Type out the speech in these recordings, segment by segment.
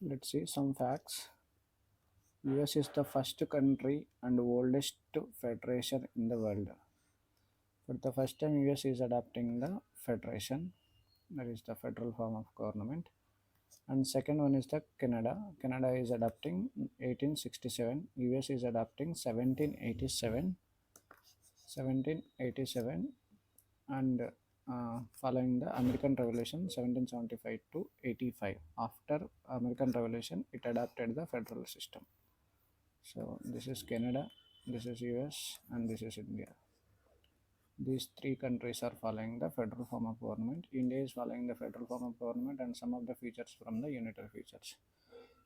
Let's see some facts. US is the first country and oldest federation in the world. For the first time, US is adopting the federation, that is the federal form of government. And second one is the Canada. Canada is adopting 1867. US is adopting 1787, and following the American Revolution 1775 to 85. After American Revolution, it adopted the federal system. So this is Canada, this is US, and this is India. These three countries are following the federal form of government. India is following the federal form of government and some of the features from the unitary features.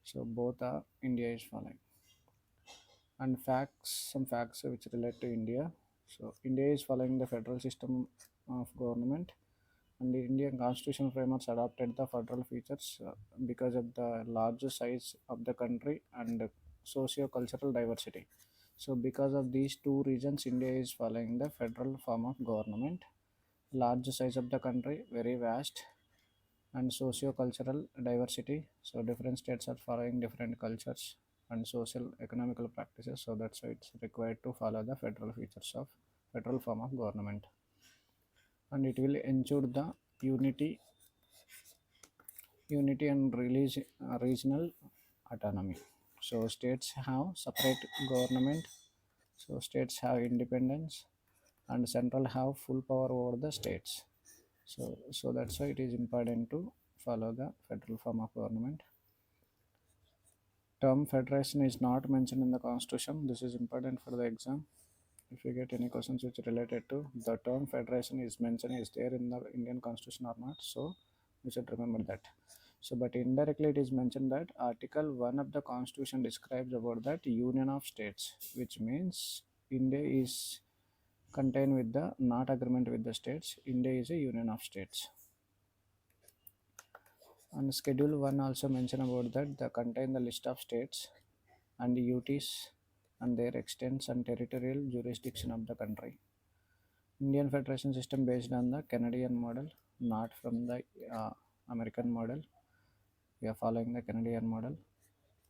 So both are India is following. And facts, some facts which relate to India. So India is following the federal system of government, and the Indian constitutional frameworks adopted the federal features because of the large size of the country and socio-cultural diversity. So because of these two reasons, India is following the federal form of government. Large size of the country, very vast, and socio-cultural diversity. So different states are following different cultures and social economical practices. So that's why it's required to follow the federal features of federal form of government, and it will ensure the unity and release regional autonomy. So states have separate government. So states have independence, and central have full power over the states. So that's why it is important to follow the federal form of government. Term federation is not mentioned in the constitution. This is important for the exam. If you get any questions which related to the term federation is mentioned, is there in the Indian constitution or not, so you should remember that. So but indirectly it is mentioned that article 1 of the constitution describes about that union of states, which means India is contained with the not agreement with the states. India is a union of states. And schedule 1 also mention about that the contain the list of states and UTs and their extents and territorial jurisdiction of the country. Indian federation system based on the Canadian model, not from the American model. We are following the Canadian model,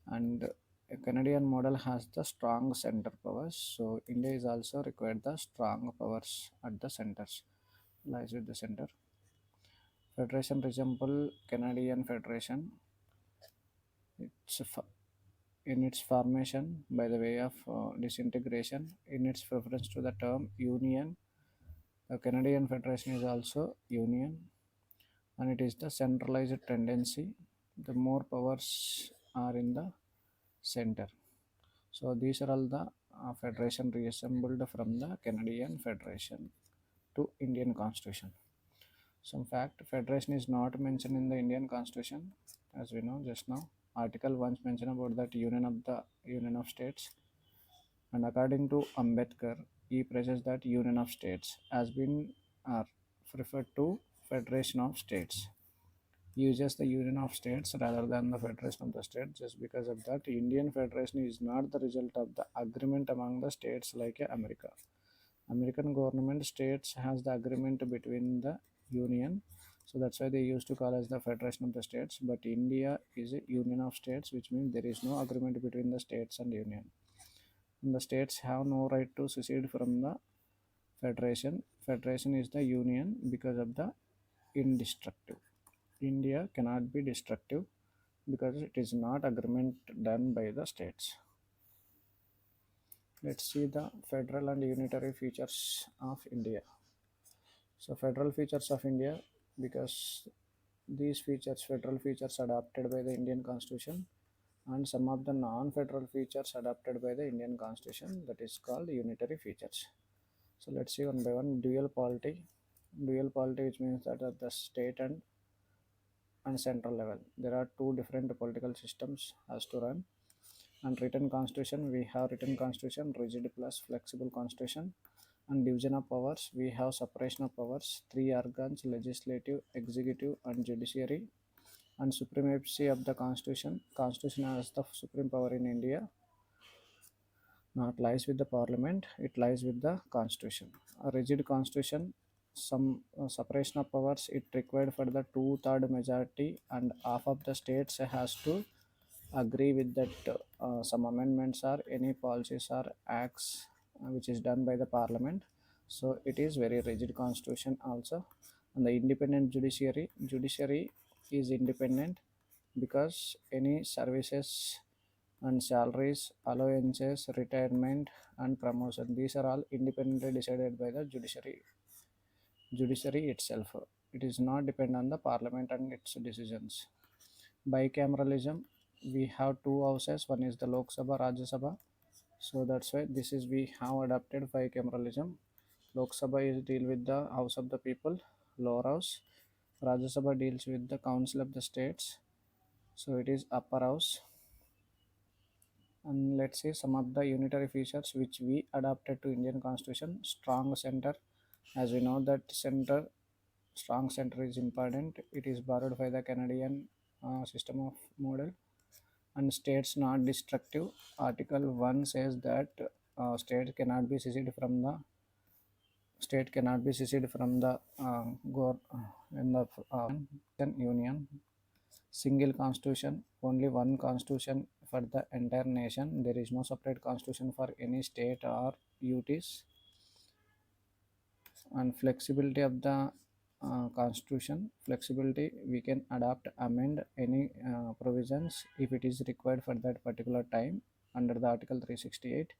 and a Canadian model has the strong center powers. So India is also required the strong powers at the centers, lies with the center. Federation resemble Canadian federation. It's in its formation by the way of disintegration. In its preference to the term union, the Canadian federation is also union, and it is the centralized tendency. The more powers are in the center. So these are all the federation reassembled from the Canadian federation to Indian constitution. Some fact, federation is not mentioned in the Indian constitution, as we know just now. Article 1 mention about that union of states, and according to Ambedkar, he praises that union of states has been referred to federation of states. He uses the union of states rather than the federation of the states just because of that Indian federation is not the result of the agreement among the states like America. American government states has the agreement between the union, so that's why they used to call as the federation of the states. But India is a union of states, which means there is no agreement between the states and union, and the states have no right to secede from the federation. Federation is the union because of the indestructible. India cannot be destructive because it is not agreement done by the states. Let's see the federal and unitary features of India. So federal features of India, because these features, federal features adopted by the Indian Constitution, and some of the non-federal features adopted by the Indian Constitution, that is called unitary features. So let's see one by one. Dual polity. Dual polity, which means that at the state and central level, there are two different political systems has to run. And written constitution, we have written constitution, rigid plus flexible constitution. And division of powers, we have separation of powers, three organs: legislative, executive, and judiciary. And supremacy of the constitution, constitution has the supreme power in India, not lies with the parliament, it lies with the constitution. A rigid constitution, some separation of powers, it required for the two-third majority, and half of the states has to agree with that some amendments or any policies or acts which is done by the parliament. So it is very rigid constitution also. And the independent judiciary is independent because any services and salaries, allowances, retirement, and promotion, these are all independently decided by the judiciary itself. It is not depend on the parliament and its decisions. Bicameralism, we have two houses, one is the Lok Sabha, Rajya Sabha. So that's why this is we have adopted bicameralism. Lok Sabha is deal with the House of the People, lower house. Rajya Sabha deals with the Council of the States. So it is upper house. And let's see some of the unitary features which we adapted to Indian Constitution. Strong center, as we know that strong center is important. It is borrowed by the Canadian system of model. And states not destructive. Article 1 says that state cannot be seceded from the in the union. Single constitution, only one constitution for the entire nation. There is no separate constitution for any state or UTs. And flexibility of the constitution, flexibility, we can adapt, amend any provisions if it is required for that particular time under the article 368.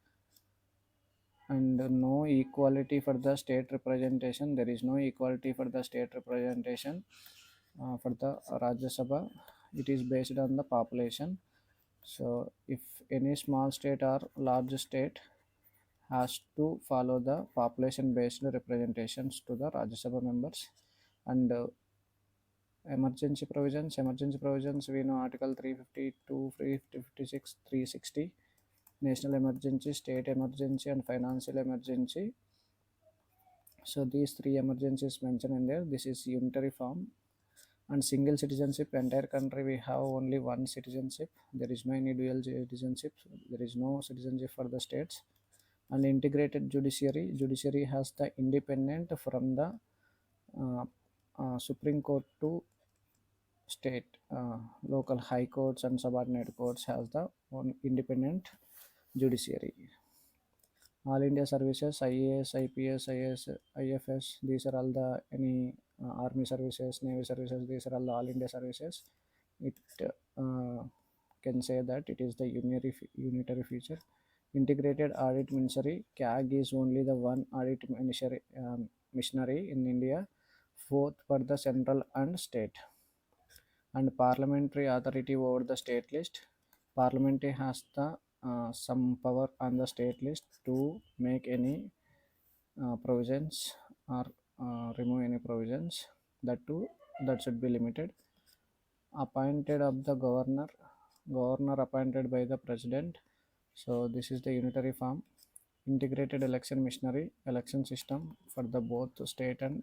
And no equality for the state representation, there is no equality for the state representation for the Rajya Sabha. It is based on the population. So if any small state or large state has to follow the population based representations to the Rajya Sabha members. And emergency provisions, we know article 352, 356, 360, national emergency, state emergency, and financial emergency. So these three emergencies mentioned in there. This is unitary form. And single citizenship, entire country we have only one citizenship. There is no any dual citizenship. There is no citizenship for the states. And integrated judiciary has the independent from the uh, Supreme Court to state, local high courts and subordinate courts has the one independent judiciary. All India services, IAS, IPS, IS, IFS, these are all the any army services, navy services, these are all India services. It uh, can say that it is the unitary feature. Integrated audit ministry, CAG is only the one audit missionary in India, both for the central and state. And parliamentary authority over the state list. Parliament has the some power on the state list to make any provisions or remove any provisions. That too, that should be limited. Appointed of the governor appointed by the president. So this is the unitary form. Integrated election machinery, election system for the both state and